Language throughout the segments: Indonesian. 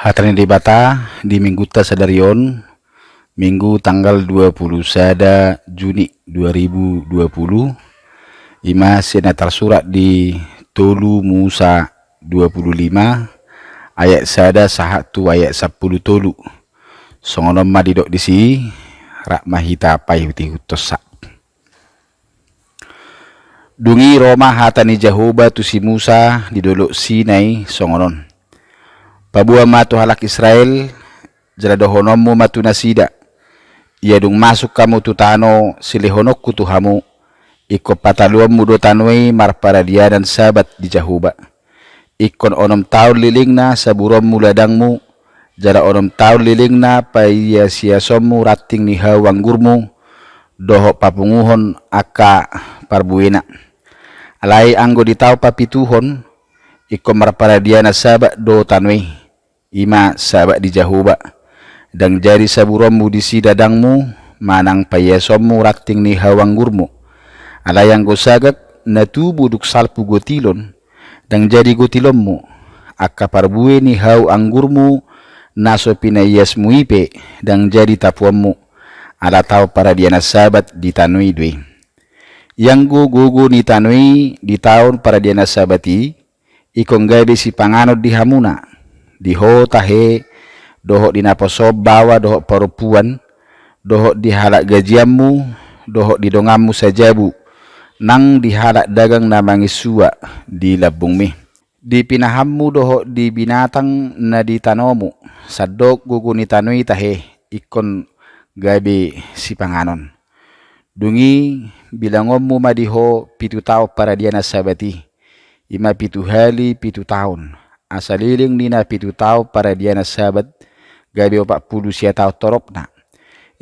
Hatani di Bata di Minggu Sadarion, Minggu tanggal 21 Juni 2020. Ima senatar surat di Tolu Musa 25 ayat sada sahatu ayat 10 tolu. Songonom madidok di si rak mahita pai huti hutosa. Dungi Roma hatani Jahoba tu si Musa di dolok Sinai songonon. Pabua matu halak Israel jaladohonomu matu nasida. Ia dung masuk kamu tu tano silihonokku tuhamu. Iko pataluam mudo tanway marpara dia dan sabat di Jahoba. Ikon onom taun lilingna saburom muladangmu. Jala onom taun lilingna paya siasommu rating ni hawanggurmu. Doho papunguhon aka parbuena. Alai anggo ditau papituhon. Iko marpara dia na sabat do tanway. Ima sabat di Jahoba. Dan jadi saburommu di sidadangmu. Manang payasommu rating ni hawanggurmu. Alayang gosagak na tubu duk salpu gotilon. Dan jadi gotilonmu. Akka parbue ni hau anggurmu. Naso pinayasmu ipe. Dan jadi tapuammu. Ala tau para dia na sabat di tanui dwe. Yang gugu ni tanui di tahun para dia na sabati. Ikong gabe si panganod di hamuna. Diho tahe, doho di naposob bawa doho parupuan, doho di halak gajiammu, doho di dongammu sajabu, nang di halak dagang na mangisua di labungmi. Di pinahammu doho di binatang na di tanomu, sadok gugu ni tanui tahe, ikon gabe si panganon. Dungi bilangommu madiho pitu tau para dia na sabati, ima pitu hali pitu tahun. Asaliling nina pitu tau para dia na sabat gabi 40 sia tau torokna.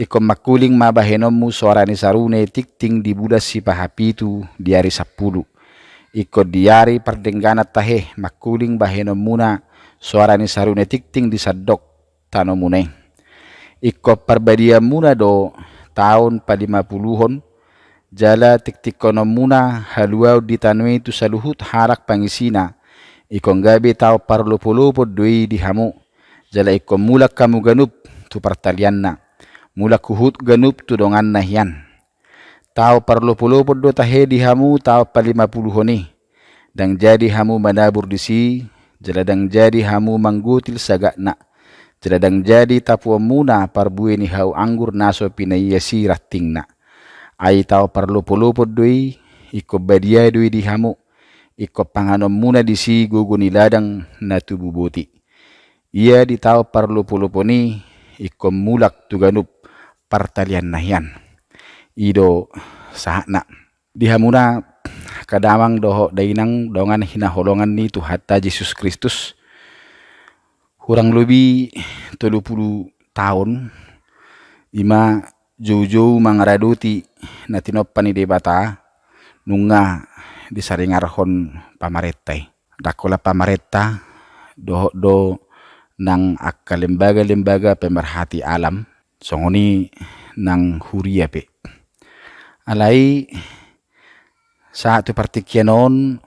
Iko makuling mabahenommu suara ni sarune tikting di budas si pahapitu di hari 10. Iko diari perdengganat tahe makuling bahenommuna suara ni sarune tikting di sadok tanomune. Iko perbadiamuna do tahun pa 50-hon jala tiktikonomuna haluau di tanwe tu saluhut harak pangisina. Ikong gabi tau parlupo-lupo doi di hamu. Jala ikong mulak kamu ganup tu pertalian na. Mulak kuhut ganup tu dongan na hiyan. Tau parlupo-lupo do tahe di hamu tau pa 50-honi. Dang jadi hamu manabur di si. Jala dang jadi hamu manggutil sagak na. Jala dang jadi tapuam muna parbue ni hau anggur naso pinayasi rating na. Ay tau parlupo-lupo doi. Iko badia doi di hamu. Iko panganom muna di si gugu ni ladang na tububuti. Ia ditau parlupo-lupo ni iko mulak tuganup partalian nahian. Ido sahana. Dihamuna kadamang doho dainang dongan hinaholongan ni tu hatta Yesus Kristus. Kurang lebih 30 tahun. Ima jauh-jauh mangaraduti na tinoppan ni debata nunga disaringarhon pamarentah. Dakola pamarentah do nang akka lembaga-lembaga pemerhati alam songoni nang huria pe. Alai saat tu partikianon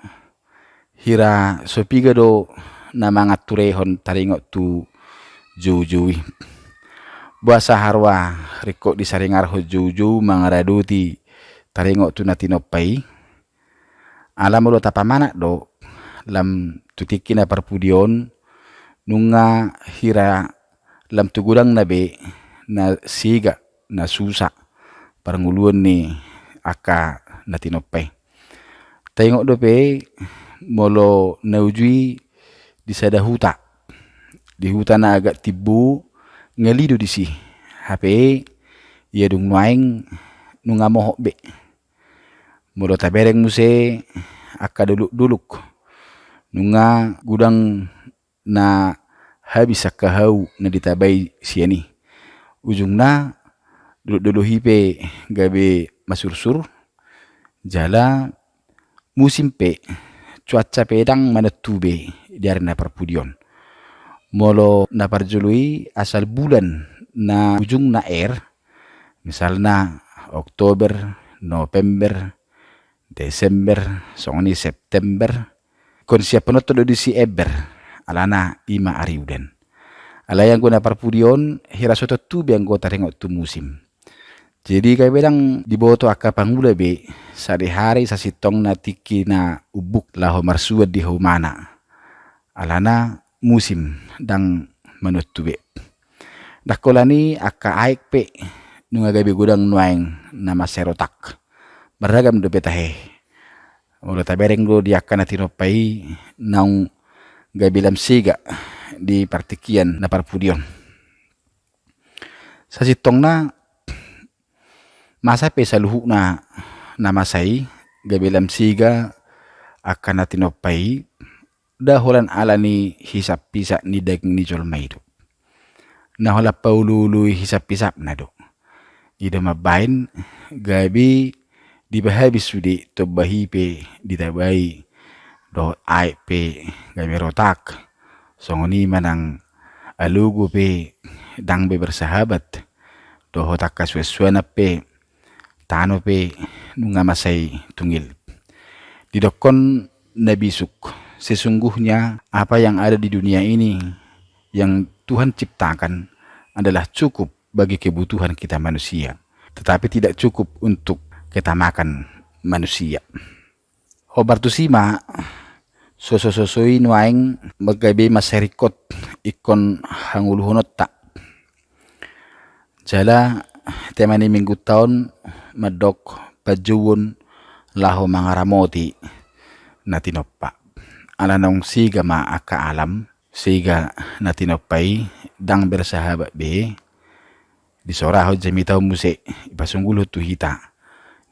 hira sopiga do na mga turehon taringot tu jauh-jauh. Buasa harwa riko disaringarho jauh-jauh mangaraduti taringot tu natinoppai. Alam lo tapamana do lam tutiki na parpudion nunga hira lam tugurang nabe na siga na susa paranguluan ni aka natinopay. Tengok do pe molo naujui di sada huta. Di huta na agak tibu ngalido di si. Hape ia dung nuaing nunga mohok be. Molo tabereng muse aka duluk-duluk. Nunga gudang na habis aka hau na ditabay siya ni. Ujung na duluk-duluk hipe gabe masursur. Jala musim pe cuaca pedang manatube dari na perpudion. Molo na parjului asal bulan na ujung na misalnya Oktober, November, Desember, songoni September, kon siya penot do di si Eber, alana ima ariuden. Alai yang guna parpudion hira soto tu biang go tarengok tu musim. Jadi kaya bedang diboto akka pangula be sehari-hari sasitong na tiki na ubuk laho marsuat di humana. Alana musim dang manut tu be. Dakolani akka aik pe nunga gabi gudang nuaing nama serotak. Beragam do betahe. Mula tabereng do di akka na tinopai naung gabi lam siga di partikian na parpudion. Sasitong na masa pe saluhu na namasai gabi lam siga akan natinopai daholan alani hisap pisap ni daging ni jolmai do. Nahola paulului hisap pisap na do. Ida mabain gabi dibahabi sudi to bahi pe ditabai do ai pe gabi rotak. Songoni manang alugu pe dang be bersahabat do hotak kaswesuana pe tano pe nunga masai tungil. Didokon Nabi Suk, sesungguhnya apa yang ada di dunia ini yang Tuhan ciptakan adalah cukup bagi kebutuhan kita manusia, tetapi tidak cukup untuk kita makan manusia. Hobar tu sima sosoi nuaing magabe maserikot ikon hanguluhonot tak. Jala temani minggu tahun madok pajuwon laho mangaramoti na tinoppa. Alanong siga maaka alam, siga na tinopay dang bersahabat be, disoraho jamitaw muse ipasunggulut tu hita,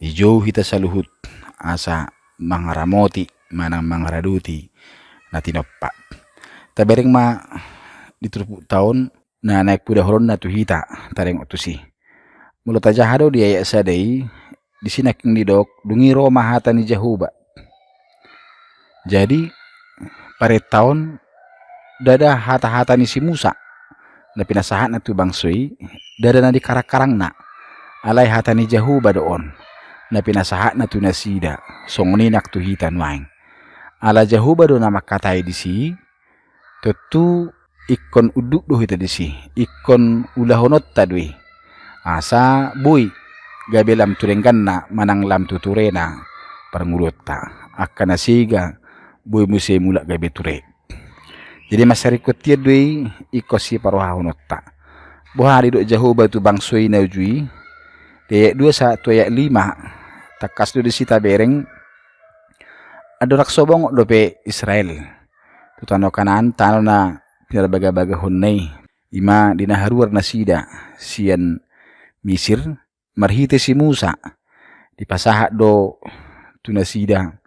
dijow hita sa luhut asa mangaramoti manang mangaraduti na tinoppa. Tabereng ma diturupuk tahun na naik kuda horon na tu hita tareng otusi. Mulut tajahado di ayak sadai di sini king didok dungi Roma hata ni Jahuba. Jadi pare tahun dada hata-hata ni si Musa na pinasahat na tu bangsui dada na di karang na alai hata ni Jahuba doon na pinasahat na tu nasida songoni nak tu hitan waing ala Jahuba do na makatai di si tentu ikon uduk do hita di si ikon ulahonot tadwi asa bui gabe lam turenggan na manang lam tuturena parngurut ta akan asiga bui muse mulak gabe ture. Jadi masarikot tiad dui ikosi parohahonot ta. Buhari do Jahuba tu bangsui na ujui de 21 ayat 5 takas do di sita bereng adorak sobong do pe Israel. Tutano kanan tano na pinarabaga-baga honnay ima dinaharuar na sida sian Misir marhite si Musa dipasahat do tunasida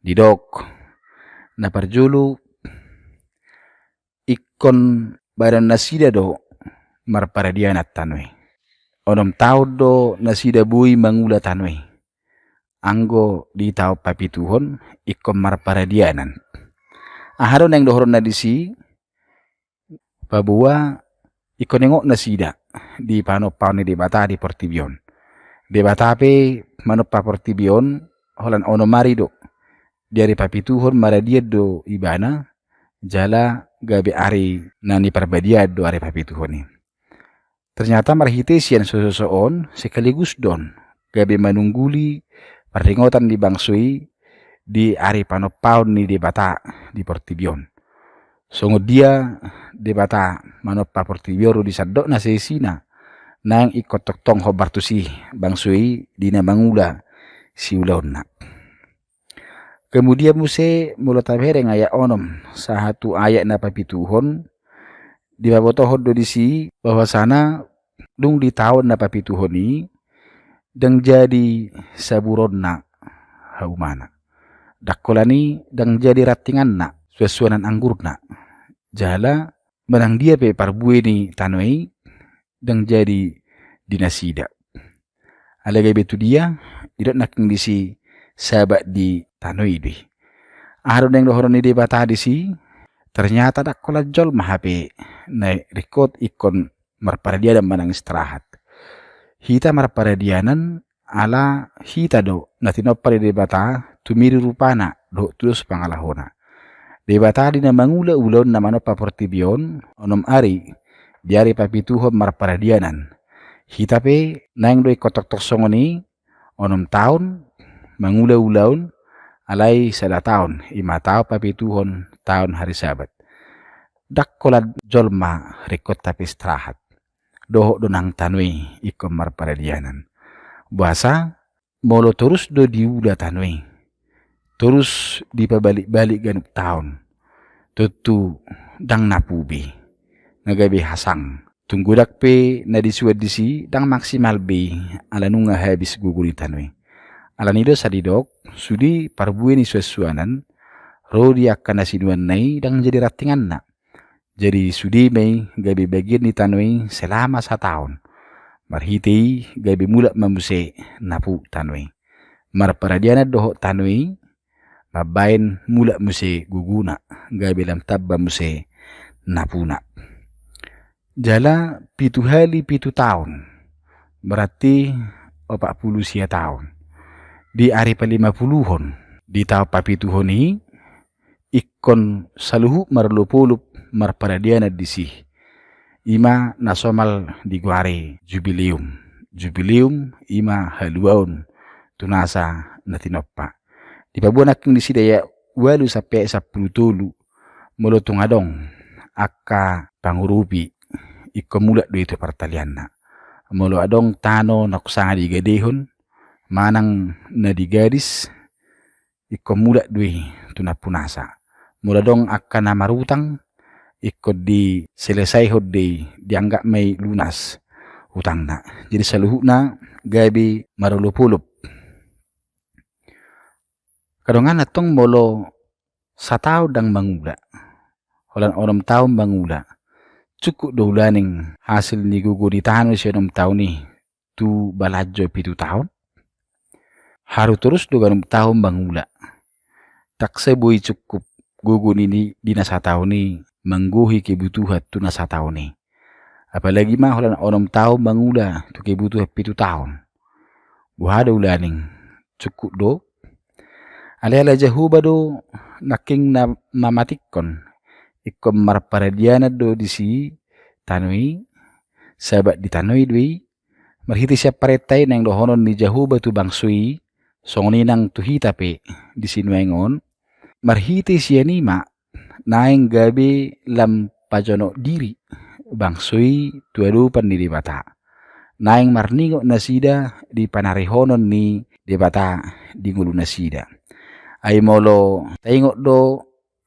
didok na parjulu ikon badan nasida do marparadianat tanwe onom tau do nasida bui mangula tanwe anggo di tau papituhon ikon marparadianan aharo neng dohoron na disi babua ikon nengok nasida di panopau ni debata di Portibion. Debata pe manopa Portibion holan ono marido dari papituhon maradia do ibana jala gabe ari nani parbadia do ari papituhon ni. Ternyata marhitesian sosoon sekaligus don gabe manungguli peringotan di bangsui di ari panopau ni debata di Portibion. Songo dia debata manopa Portibion di sadok na sesina nang ikot toktong hobar tu si bangsui dina mangula si ulauna. Kemudian muse mulut tabereng ayat onom satu ayat na papituhon di babotohon do disi bahwa sana dung di tahun na papituhon ni dang jadi saburon na haumana. Dakolani dang jadi ratingan na suasuanan anggur na jala menang dia pe parbue ni tanoi dang jadi dinasida. Alagai betu dia tidak naking disi sahabat di tanoi di. Aron yang dohoron ni debata disi ternyata dak kolajol mahape na record ikon marparadianan manang istirahat. Hita marparadianan ala hita do natinopari debata tumiri rupana do terus pangalahona. Debata di na mangula ulon na manopa Portibion onom ari diari papituhon marparadianan. Hitape naing doi kotok toksongoni onom tahun mangula-ulaun alai sada tahun 5 tahun papituhon tahun hari Sabat. Dakkolad jolma rekot tapi istirahat. Doho donang tanui ikom marparadianan. Bahasa molo terus do diuda tanui. Terus dipabalik-balik ganuk tahun. Tutu dang napubi. Nagabi hasang. Tunggudak pe na disuad disi dang maksimal be ala nunga habis guguri tanui. Ala nido sadidok sudi parbue ni suasuanan rodi akan nasiduan nai dang jadi ratingan na. Jadi sudi may gabi bagian ni tanui selama 1 tahun. Marhiti gabi mulak mamuse napu tanui. Marparadiana doho tanui mabain mulak muse guguna gabi lam tabba muse napuna. Jala 7 hari 7 tahun. Berarti 40 tahun. Di hari pa-50hon. Di tahun pa-7hon ini ikon saluhu marlupulup marparadiana disi. Ima nasomal diguare jubileum. Jubileum ima haluaun tunasa natinoppa. Di pabuan aking disi daya 8 sampai 10 tolu molotong adong akka pangurupi ikon mulak do itu partalianna. Molo adong tano nakusanga di gadehon manang na di gadis ikon mulak dui tunapunasa. Mula dong akan namarutang ikut di selesai hode dianggap may lunas hutang na. Jadi saluhuna gabi marulupulup. Kadongan atong molo 1 tahun dang mangula. Holan 6 tahun mangula. Cukup doulaning hasil ni guguri tahan usia 6 tahun ni tu balajo 7 tahun. Haru terus do 6 tahun mangula. Tak sebui cukup gugun ini di 1 tahun ni mangguhi kebutuhan tu 1 tahun ni. Apalagi mah holan 6 tahun mangula tu kebutuhan 7 tahun. Buhada ulaning cukup do. Ala-ala jahuba do naking na mamatikon. Ikom marparadiana do disi tanui sabat di tanui dui marhiti siap paretay nang dohonon ni jahuba tu bangsui songoni nang tuhita pe disi nuengon marhiti siya nima naing gabi lam pajono diri bangsui tuadupan ni debata naing marningo nasida di panarihonon ni debata di ngulu nasida ay molo taingok do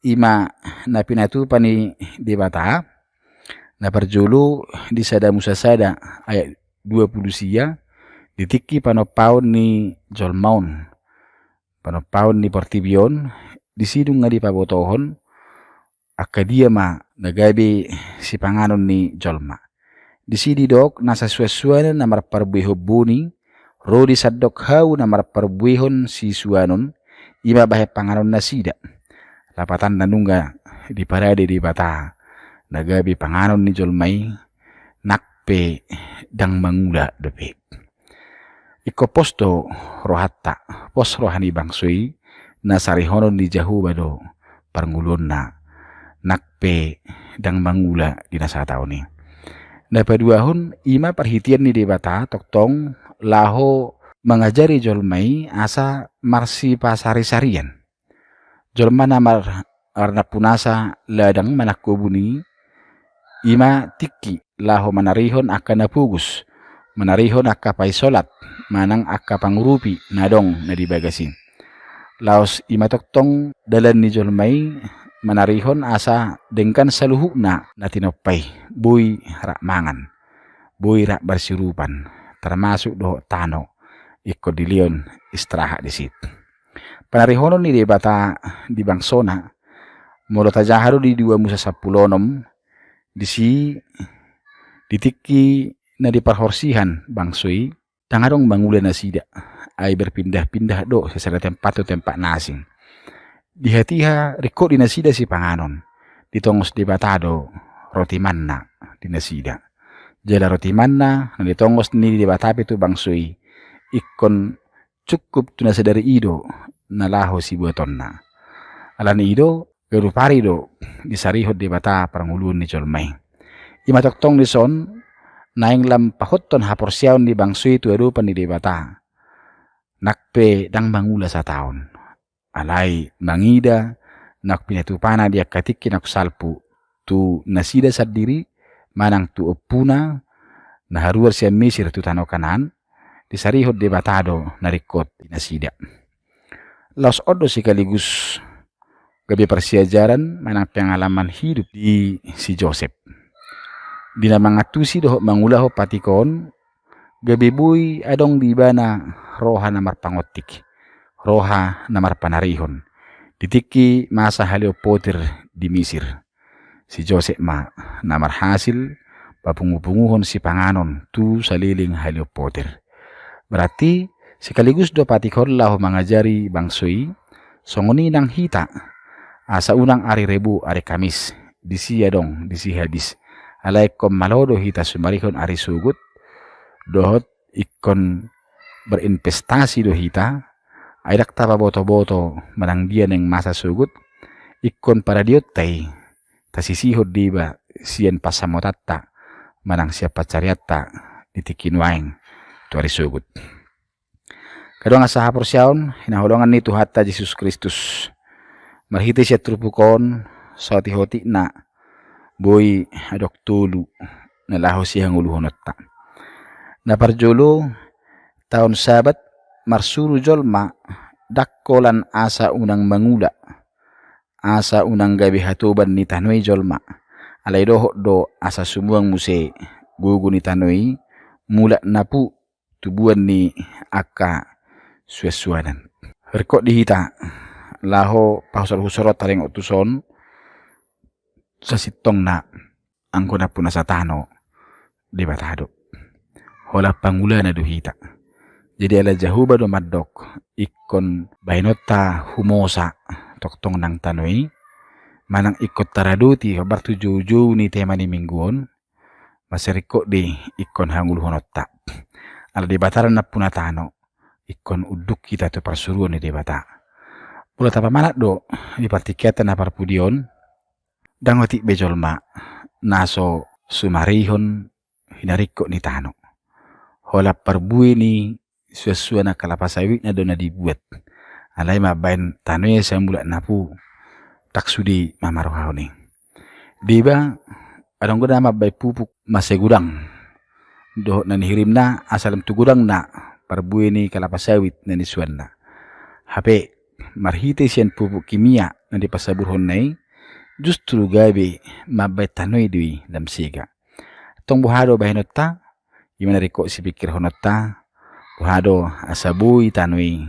ima na pinatupan ni debata na parjulu di sada musasada ayat 20 sia ditiki panopaun ni Jolmaun panopaun ni Portibion disidung nga di pabotohon akadia ma nagabi si panganon ni Jolma disidi dok nasa suasuanan na marparbuiho buni rodi sadok hau na marparbuihon si suanon ima bahe panganon na sida lapatan nanungga di parade di bata nagabi panganon ni Jolmai nakpe dang mangula depe iko posto rohatta pos rohani bangsui na sarihonon di jahuba do parngulon na nakpe dang mangula di nasa tao ni na paduahon ima perhitian ni di bata toktong laho mengajari Jolmai asa marsi pasari-sarian Jolma namar arna punasa ladang manakubuni ima tiki laho manarihon akan napugus manarihon akka paisolat manang akka pangurupi nadong na dibagasi laos ima toktong dalan ni Jolmai manarihon asa dengkan saluhukna na tinopay buy rak mangan buy rak bersirupan termasuk doh tano ikut dilion istirahat di situ. Panarihonon ni debata di bangsona molo tajaharu di 2 musa 10 disi ditiki na di parhorsihan bangsui tangadong mangula na sida ay berpindah-pindah do sa tempat to tempat nasing dihatiha reko di nasida si panganon ditongos debatado roti manna di nasida jala roti manna na ditongos ni debatape tu bangsui ikon cukup tuna sadari ido nalaho si buatonna alani ido garupari do disarihod debata parangulun ni Jolmai Imatoktong ni son naing lam pahoton haporsiaon ni bangsui tu erupan ni debata. Nakpe dang mangula sa taon. Alay mangida nak pinatupana dia katiki nak salpu tu nasida sa diri manang tu opuna na haruar siya misir tu tano kanan disarihod debatado narikot nasida. Laos odo sekaligus gabi persiajaran manang pengalaman hidup di si Joseph. Dina mangatusi doho mangulaho patikon gabi bui adong di bana roha namar pangotik, roha namar panarihon. Ditiki masa halio potir di Misir. Si Joseph ma namar hasil papungu-punguhon si panganon tu saliling halio potir. Berarti sekaligus do patikon lahu mangajari bangsui songoni nang hita asa unang ari rebu ari Kamis disi adong disi habis. Alay kom malodo hita sumarihon ari sugut dohot ikon berinvestasi do hita aidak tapa boto-boto manang dia neng masa sugut ikon para diotay tasisihod diba siyan pasamotatta manang siapa cariatta ditikin waeng tu ari sugut. Kadang asa hapor siyaon hinahulongan ni Tuhatta Yesus Kristus marhiti siya trupukon sa hoti na boy adok tulu na laho siyang uluhonotta. Naparjolo tahun Sabat marsuru jolma dakkolan asa unang mangula asa unang gabi hatuban ni Tanoy jolma alay doho do asa sumuang muse gugu ni Tanoy mula napu tubuan ni aka suasuanan. Rekod dihita laho pahusor-husorot taring utuson sa sitong na angko na po nasa tano di batado. Hola pangula na duhita. Jadi ala jahuba do madok ikon bainota humosa toktong nang Tanoy manang ikot taraduti kabar tujuju ni tema ni mingguon masiriko di ikon hanguluhonotta. Ala di bataran na punatano ikon uduk kita tu persuruan ni di bata. Pula tapa manat do di partiketa na parpudion dangoti bejolma naso sumarihon hinariko ni tano. Hola parbui ni suasua na kalapasawik na doon na dibuat. Alay mabain Tanoy sa mula napu taksudi mamarohaw ni. Diba adong ko na mabay pupuk masegudang. Doon na nihirim na asalam tugudang na parbui ni kalapasawit na nisuan na. Hape marhite siyan pupuk kimia na di pasaburhon na justru gabi mabay Tanoy dui damsiga. Tong buhado bahinota gimana riko si pikir honota buhado asabuy Tanoy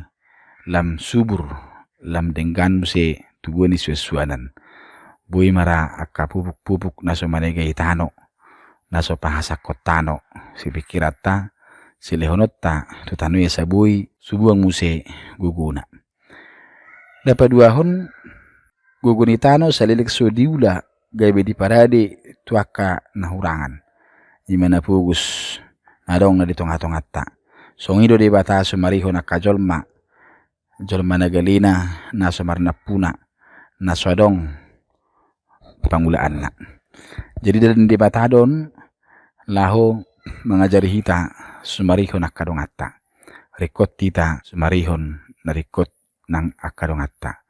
lam subur lam denggan muse tubuan ni suasuanan. Buy mara aka pupuk-pupuk naso manegay tano naso pahasakot tano si pikirata si lehonota tu Tanoy asabuy subuang muse guguna. Dapaduahon gugunitano sa lilik so diula gaybe di parade tuaka nahurangan. Imana pugus nadong na ditong atong atta. Songido di bata sumariho na kajolma. Jolma nagalina na sumarna puna na swadong pangulaan na. Jadi dalam di bata don laho mangajari hita sumariho na kadong atta. Rikot tita sumarihon na rikot ng akadong atta.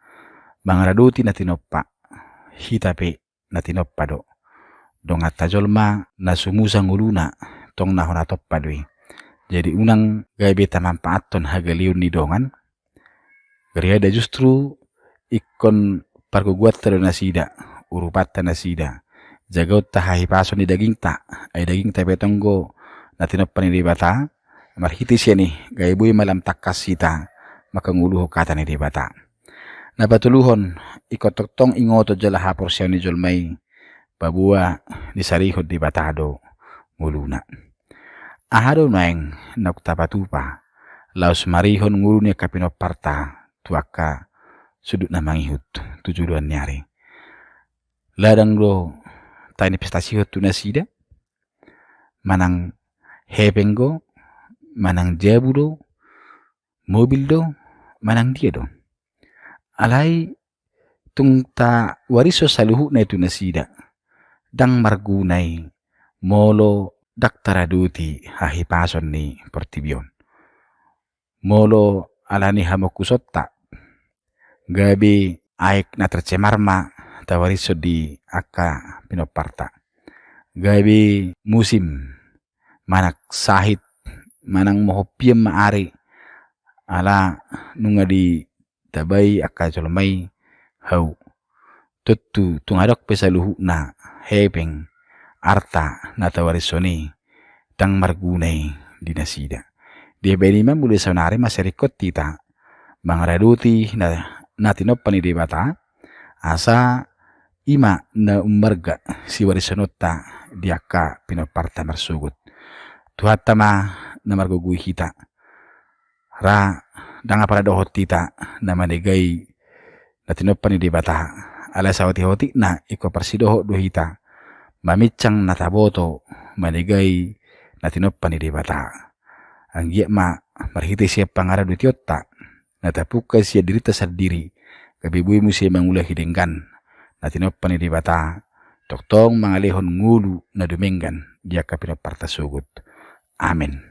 Mangaraduti na tinoppa, hitape na tinoppa do. Dong atta jolma na sumusang uluna tong nahonatoppa doy. Jadi unang gaybe tamampaaton hagaliun ni dongan. Gariada justru ikon parguguat tado nasida, urupat ta nasida. Jagaut ta hahipason ni daging ta, ay daging ta betonggo na tinoppa ni dibata. Marhiti siya ni gayboy malam takas sita makanguluho kata ni dibata. Napatuluhon, ikotoktong ingoto jala hapor siya ni Jolmay, babua ni sarihod di batado, nguluna. Ahado naeng naktapatupa, laos marihon ngulu ni kapinoparta, tuaka sudut na mangihut, tujuduan nyari. Ladang do, tayo ni pestasihot tu nasida, manang hepenggo, manang jabu do, mobil do, manang dia do. Alay tung ta wariso sa luhu na ito nasida. Dang margunay molo daktaraduti hahipason ni portibion. Molo alani hamokusotta gabi aik na tercemarma tawariso di aka pinoparta. Gabi musim manak sahit manang mohopiem maari ala nunga di tabai aka colomai hau tuttu tungadok pesaluhu na hepeng arta na tawarisoni tang margunai di nasida. Dia benima mule sonare maserikot tita mangaraduti na tinopani debata asa ima na umbarga si warisonota diaka pinoparta marsugut. Tuhatama na margugui hita ra danga para dohot tita na manegai na tinopani debata ala sawati hoti na iko parsidoho dohita mamicang nataboto manegai na tinopani debata. Ang giya marhiti siya pangarap di tiyota natapuka siya dirita sardiri kabibuy mo siya mangula hidinggan na tinopani debata toktong mga lehon ngulu na dumenggan diya ka pinoparta sugut. Amen.